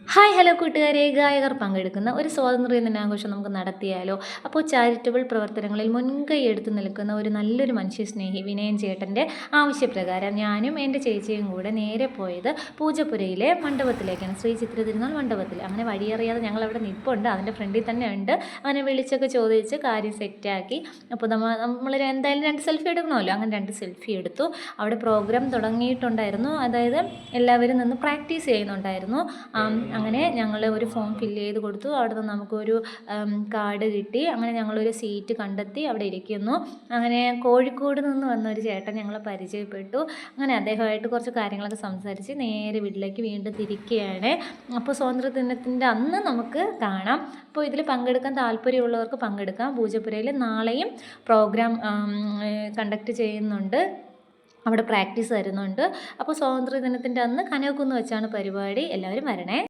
Hi hello കൂട്ടുകാരെ, ഗായകർ പങ്കെടുക്കുന്ന ഒരു സ്വാതന്ത്ര്യ ദിനാഘോഷം നമുക്ക് നടത്തിയാലോ? അപ്പോൾ ചാരിറ്റബിൾ പ്രവർത്തനങ്ങളിൽ മുൻകൈ എടുത്തു നിൽക്കുന്ന ഒരു നല്ലൊരു മനുഷ്യസ്നേഹി വിനയൻ ചേട്ടൻ്റെ ആവശ്യപ്രകാരം ഞാനും എൻ്റെ ചേച്ചിയും കൂടെ നേരെ പോയത് പൂജപ്പുരയിലെ മണ്ഡപത്തിലേക്കാണ്, ശ്രീ ചിത്ര തിരുനാൾ മണ്ഡപത്തിൽ. അങ്ങനെ വഴിയറിയാതെ ഞങ്ങൾ അവിടെ നിൽപ്പുണ്ട്, അതിൻ്റെ ഫ്രണ്ടിൽ തന്നെ ഉണ്ട്. അങ്ങനെ വിളിച്ചൊക്കെ ചോദിച്ച് കാര്യം സെറ്റാക്കി. അപ്പോൾ നമ്മൾ എന്തായാലും 2 സെൽഫി എടുക്കണമല്ലോ, അങ്ങനെ 2 സെൽഫി എടുത്തു. അവിടെ പ്രോഗ്രാം തുടങ്ങിയിട്ടുണ്ടായിരുന്നു, അതായത് എല്ലാവരും നിന്ന് പ്രാക്ടീസ് ചെയ്യുന്നുണ്ടായിരുന്നു. അങ്ങനെ ഞങ്ങൾ ഒരു ഫോം ഫില്ല് ചെയ്ത് കൊടുത്തു. അവിടെ നിന്ന് നമുക്കൊരു കാർഡ് കിട്ടി. അങ്ങനെ ഞങ്ങളൊരു സീറ്റ് കണ്ടെത്തി അവിടെ ഇരിക്കുന്നു. അങ്ങനെ കോഴിക്കോട് നിന്ന് വന്ന ഒരു ചേട്ടൻ ഞങ്ങളെ പരിചയപ്പെട്ടു. അങ്ങനെ അദ്ദേഹമായിട്ട് കുറച്ച് കാര്യങ്ങളൊക്കെ സംസാരിച്ച് നേരെ വീട്ടിലേക്ക് വീണ്ടും തിരിക്കുകയാണ്. അപ്പോൾ സ്വാതന്ത്ര്യ ദിനത്തിൻ്റെ അന്ന് നമുക്ക് കാണാം. അപ്പോൾ ഇതിൽ പങ്കെടുക്കാൻ താല്പര്യമുള്ളവർക്ക് പങ്കെടുക്കാം. പൂജപ്പുരയിൽ നാളെയും പ്രോഗ്രാം കണ്ടക്ട് ചെയ്യുന്നുണ്ട്, അവിടെ പ്രാക്ടീസ് തരുന്നുണ്ട്. അപ്പോൾ സ്വാതന്ത്ര്യ ദിനത്തിൻ്റെ അന്ന് കനകക്കുന്ന് വെച്ചാണ് പരിപാടി. എല്ലാവരും വരണേ.